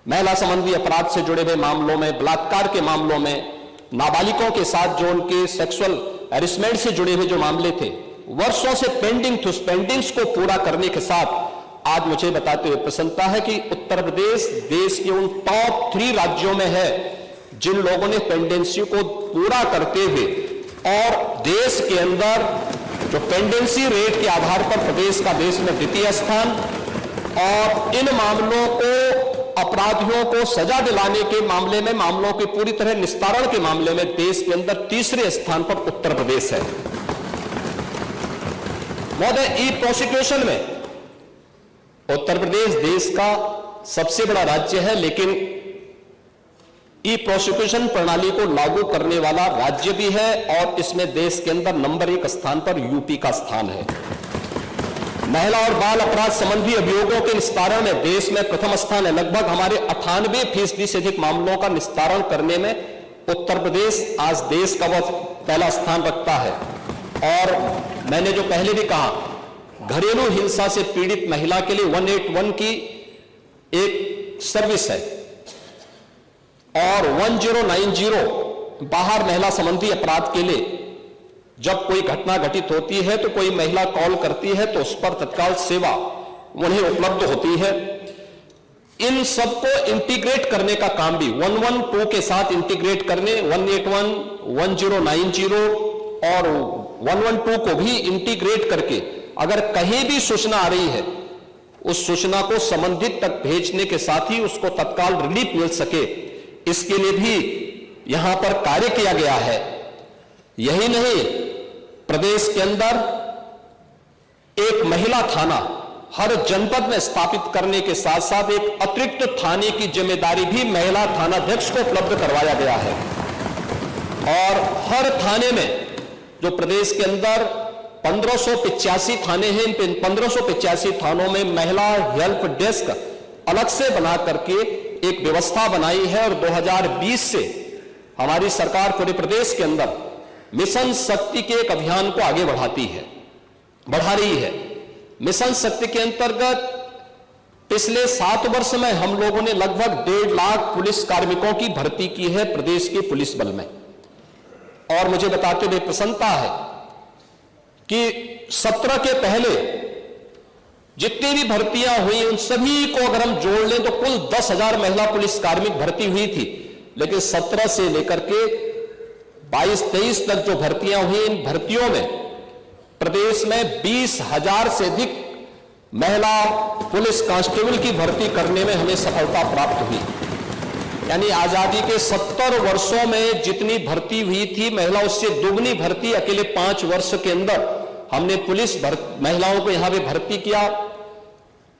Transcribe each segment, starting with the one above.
महिला संबंधी अपराध से जुड़े हुए मामलों में, बलात्कार के मामलों में, नाबालिगों के साथ जो उनके सेक्सुअल हैरेसमेंट से जुड़े हुए जो मामले थे, वर्षों से पेंडिंग थे, उस पेंडिंग्स को पूरा करने के साथ आज मुझे बताते हुए प्रसन्नता है कि उत्तर प्रदेश देश के उन टॉप 3 राज्यों में है जिन लोगों ने पेंडेंसी को पूरा करते हुए और देश के अंदर जो पेंडेंसी रेट के आधार पर प्रदेश का देश में द्वितीय स्थान, और इन मामलों को, अपराधियों को सजा दिलाने के मामले में, मामलों के पूरी तरह निस्तारण के मामले में देश के अंदर तीसरे स्थान पर उत्तर प्रदेश है। महोदय, ई प्रोसिक्यूशन में उत्तर प्रदेश देश का सबसे बड़ा राज्य है, लेकिन ई प्रोसिक्यूशन प्रणाली को लागू करने वाला राज्य भी है और इसमें देश के अंदर नंबर 1 स्थान पर यूपी का स्थान है। महिला और बाल अपराध संबंधी अभियोगों के निस्तारण में देश में प्रथम स्थान है। लगभग हमारे 98% से अधिक मामलों का निस्तारण करने में उत्तर प्रदेश आज देश का वह पहला स्थान रखता है। और मैंने जो पहले भी कहा, घरेलू हिंसा से पीड़ित महिला के लिए 181 की एक सर्विस है और 1090 बाहर महिला संबंधी अपराध के लिए जब कोई घटना घटित होती है तो कोई महिला कॉल करती है तो उस पर तत्काल सेवा उन्हें उपलब्ध होती है। इन सबको इंटीग्रेट करने का काम भी 112 के साथ इंटीग्रेट करने, 181, 1090 और 112 को भी इंटीग्रेट करके अगर कहीं भी सूचना आ रही है उस सूचना को संबंधित तक भेजने के साथ ही उसको तत्काल रिलीफ मिल सके, इसके लिए भी यहां पर कार्य किया गया है। यही नहीं, प्रदेश के अंदर एक महिला थाना हर जनपद में स्थापित करने के साथ साथ एक अतिरिक्त थाने की जिम्मेदारी भी महिला थानाध्यक्ष को उपलब्ध करवाया गया है। और हर थाने में जो प्रदेश के अंदर 1585 थाने हैं, इन 1585 थानों में महिला हेल्प डेस्क अलग से बना करके एक व्यवस्था बनाई है। और 2020 से हमारी सरकार पूरे प्रदेश के अंदर मिशन शक्ति के एक अभियान को आगे बढ़ा रही है। मिशन शक्ति के अंतर्गत पिछले 7 वर्ष में हम लोगों ने लगभग 1.5 लाख पुलिस कार्मिकों की भर्ती की है प्रदेश के पुलिस बल में। और मुझे बताते हुए प्रसन्नता है कि 17 के पहले जितनी भी भर्तियां हुई उन सभी को अगर हम जोड़ लें तो कुल 10,000 महिला पुलिस कार्मिक भर्ती हुई थी। लेकिन 17 से लेकर के 22-23 तक जो भर्तियां हुई, इन भर्तियों में प्रदेश में 20,000 से अधिक महिला पुलिस कांस्टेबल की भर्ती करने में हमें सफलता प्राप्त हुई। यानी आजादी के 70 वर्षों में जितनी भर्ती हुई थी महिला, उससे दुगनी भर्ती अकेले 5 वर्ष के अंदर हमने पुलिस महिलाओं को यहां पे भर्ती किया।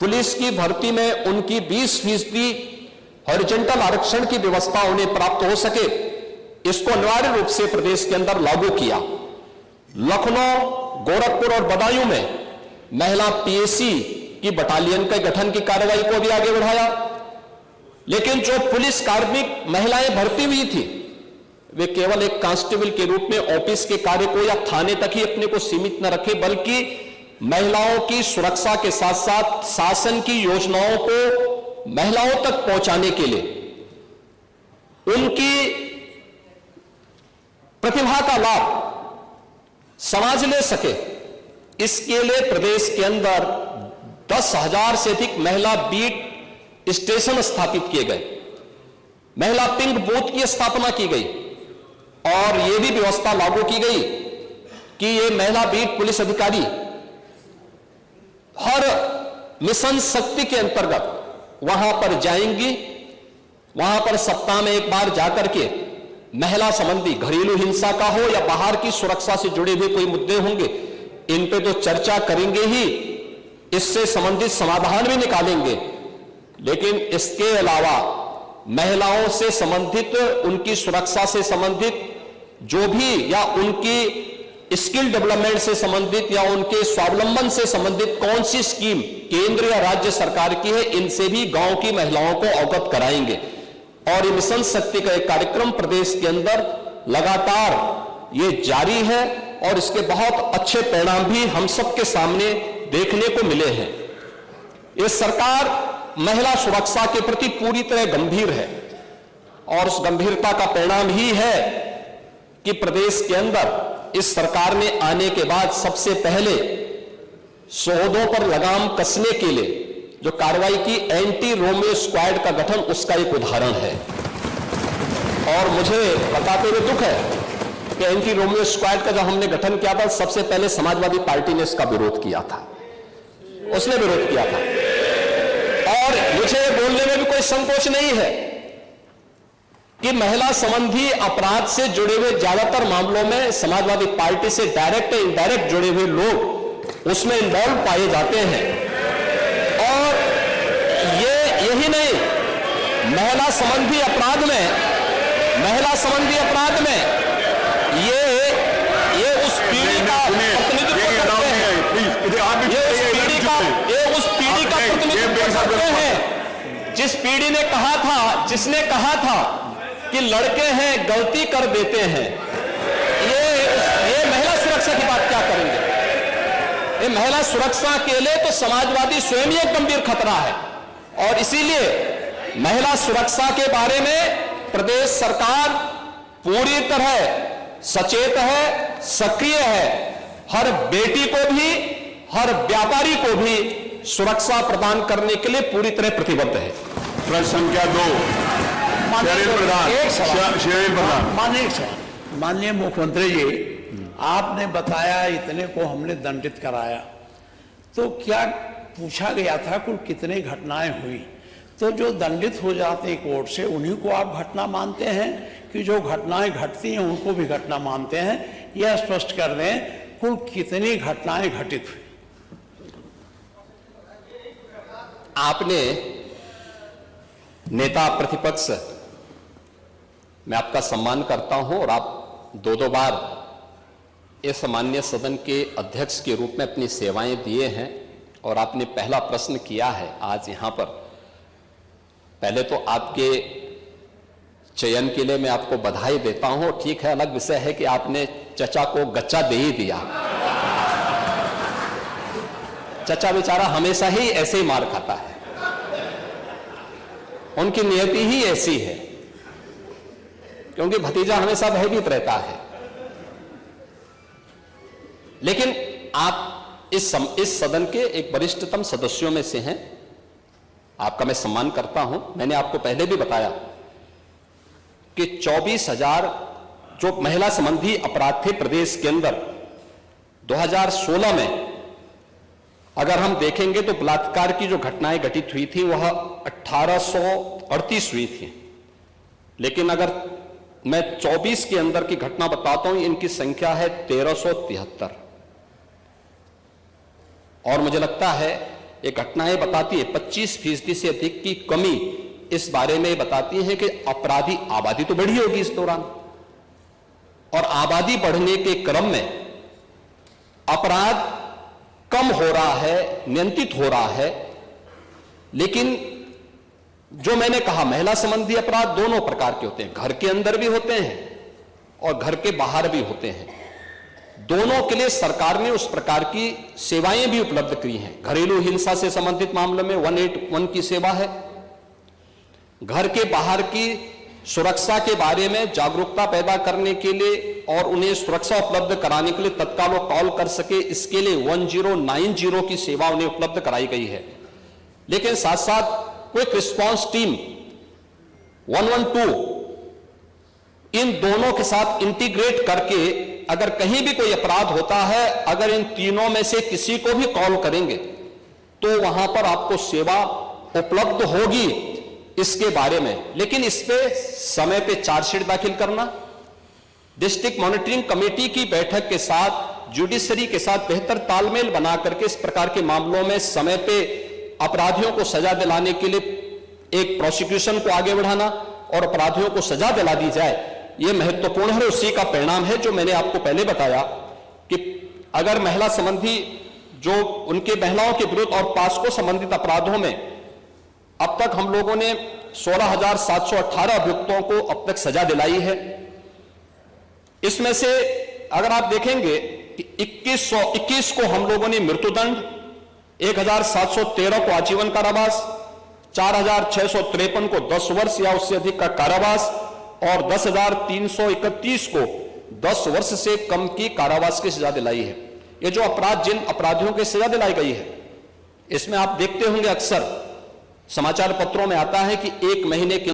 पुलिस की भर्ती में उनकी 20% हॉरिजॉन्टल आरक्षण की व्यवस्था उन्हें प्राप्त हो सके, इसको अनिवार्य रूप से प्रदेश के अंदर लागू किया। लखनऊ, गोरखपुर और बदायूं में महिला पीएसी की बटालियन के गठन की कार्रवाई को भी आगे बढ़ाया। लेकिन जो पुलिस कार्मिक महिलाएं भर्ती हुई थी वे केवल एक कांस्टेबल के रूप में ऑफिस के कार्य को या थाने तक ही अपने को सीमित न रखे, बल्कि महिलाओं की सुरक्षा के साथ साथ शासन की योजनाओं को महिलाओं तक पहुंचाने के लिए, उनकी प्रतिभा का लाभ समाज ले सके, इसके लिए प्रदेश के अंदर 10,000 से अधिक महिला बीट स्टेशन स्थापित किए गए, महिला पिंक बूथ की स्थापना की गई और यह भी व्यवस्था लागू की गई कि ये महिला बीट पुलिस अधिकारी हर मिशन शक्ति के अंतर्गत वहां पर जाएंगी, वहां पर सप्ताह में एक बार जाकर के महिला संबंधी घरेलू हिंसा का हो या बाहर की सुरक्षा से जुड़े हुए कोई मुद्दे होंगे, इन पे तो चर्चा करेंगे ही, इससे संबंधित समाधान भी निकालेंगे। लेकिन इसके अलावा महिलाओं से संबंधित, उनकी सुरक्षा से संबंधित जो भी, या उनकी स्किल डेवलपमेंट से संबंधित या उनके स्वावलंबन से संबंधित कौन सी स्कीम केंद्र या राज्य सरकार की है, इनसे भी गांव की महिलाओं को अवगत कराएंगे। और ये मिशन शक्ति का एक कार्यक्रम प्रदेश के अंदर लगातार ये जारी है और इसके बहुत अच्छे परिणाम भी हम सबके सामने देखने को मिले हैं। ये सरकार महिला सुरक्षा के प्रति पूरी तरह गंभीर है और उस गंभीरता का परिणाम ही है कि प्रदेश के अंदर इस सरकार ने आने के बाद सबसे पहले शोधों पर लगाम कसने के लिए जो कार्रवाई की एंटी रोमियो स्क्वाड का गठन, उसका एक उदाहरण है। और मुझे बताते हुए दुख है कि एंटी रोमियो स्क्वाड का जब हमने गठन किया था, सबसे पहले समाजवादी पार्टी ने इसका विरोध किया था, उसने विरोध किया था। और मुझे बोलने में भी कोई संकोच नहीं है कि महिला संबंधी अपराध से जुड़े हुए ज्यादातर मामलों में समाजवादी पार्टी से डायरेक्ट या इनडायरेक्ट जुड़े हुए लोग उसमें इन्वॉल्व पाए जाते हैं। और यही नहीं, महिला संबंधी अपराध में ये उस पीढ़ी का प्रतिनिधित्व करते हैं, ये उस पीढ़ी का प्रतिनिधित्व करते हैं जिस पीढ़ी ने कहा था, जिसने कहा था कि लड़के हैं गलती कर देते हैं। ये महिला सुरक्षा की बात क्या करेंगे? ये महिला सुरक्षा के लिए तो समाजवादी स्वयं ही एक गंभीर खतरा है। और इसीलिए महिला सुरक्षा के बारे में प्रदेश सरकार पूरी तरह सचेत है, सक्रिय है। हर बेटी को भी, हर व्यापारी को भी सुरक्षा प्रदान करने के लिए पूरी तरह प्रतिबद्ध है। प्रश्न संख्या 2, माननीय मुख्यमंत्री जी, आपने बताया इतने को हमने दंडित कराया, तो क्या पूछा गया था कुल कितने घटनाएं हुई? तो जो दंडित हो जाते हैं कोर्ट से, उन्हीं को आप घटना मानते हैं कि जो घटनाएं घटती हैं उनको भी घटना मानते हैं? यह स्पष्ट कर दें, कुल कितनी घटनाएं घटित हुई? आपने नेता प्रतिपक्ष, मैं आपका सम्मान करता हूं और आप दो बार इस माननीय सदन के अध्यक्ष के रूप में अपनी सेवाएं दिए हैं और आपने पहला प्रश्न किया है आज यहां पर। पहले तो आपके चयन के लिए मैं आपको बधाई देता हूं। ठीक है, अलग विषय है कि आपने चचा को गच्चा दे ही दिया। चचा बेचारा हमेशा ही ऐसे ही मार खाता है, उनकी नियति ही ऐसी है, क्योंकि भतीजा हमेशा भयभीत रहता है। लेकिन आप इस सदन के एक वरिष्ठतम सदस्यों में से हैं, आपका मैं सम्मान करता हूं। मैंने आपको पहले भी बताया कि 24,000 जो महिला संबंधी अपराध थे प्रदेश के अंदर 2016 में, अगर हम देखेंगे तो बलात्कार की जो घटनाएं घटित हुई थी वह 1838 हुई थी। लेकिन अगर मैं 24 के अंदर की घटना बताता हूं, इनकी संख्या है 1373। और मुझे लगता है ये घटनाएं बताती है 25% से अधिक की कमी इस बारे में बताती है कि अपराधी आबादी तो बढ़ी होगी इस दौरान, और आबादी बढ़ने के क्रम में अपराध कम हो रहा है, नियंत्रित हो रहा है। लेकिन जो मैंने कहा, महिला संबंधी अपराध दोनों प्रकार के होते हैं, घर के अंदर भी होते हैं और घर के बाहर भी होते हैं। दोनों के लिए सरकार ने उस प्रकार की सेवाएं भी उपलब्ध की हैं। घरेलू हिंसा से संबंधित मामलों में 181 की सेवा है। घर के बाहर की सुरक्षा के बारे में जागरूकता पैदा करने के लिए और उन्हें सुरक्षा उपलब्ध कराने के लिए तत्काल वो कॉल कर सके, इसके लिए 1090 की सेवा उन्हें उपलब्ध कराई गई है। लेकिन साथ साथ क्विक रिस्पांस टीम 112 इन दोनों के साथ इंटीग्रेट करके अगर कहीं भी कोई अपराध होता है, अगर इन तीनों में से किसी को भी कॉल करेंगे तो वहां पर आपको सेवा उपलब्ध होगी इसके बारे में। लेकिन इस पे समय पे चार्जशीट दाखिल करना, डिस्ट्रिक्ट मॉनिटरिंग कमेटी की बैठक के साथ जुडिशरी के साथ बेहतर तालमेल बना करके इस प्रकार के मामलों में समय पे अपराधियों को सजा दिलाने के लिए एक प्रोसिक्यूशन को आगे बढ़ाना और अपराधियों को सजा दिला दी जाए, यह महत्वपूर्ण है। उसी का परिणाम है जो मैंने आपको पहले बताया कि अगर महिला संबंधी जो उनके महिलाओं के विरुद्ध और पास्को संबंधित अपराधों में अब तक हम लोगों ने 16,718 अभियुक्तों को अब तक सजा दिलाई है। इसमें से अगर आप देखेंगे कि 21 को हम लोगों ने मृत्युदंड, 1,713 को आजीवन कारावास, 4,653 को 10 वर्ष या उससे अधिक का कारावास और 10,331 को 10 वर्ष से कम की कारावास की सजा दिलाई है। ये जो अपराध, जिन अपराधियों की सजा दिलाई गई है, इसमें आप देखते होंगे अक्सर समाचार पत्रों में आता है कि 1 महीने के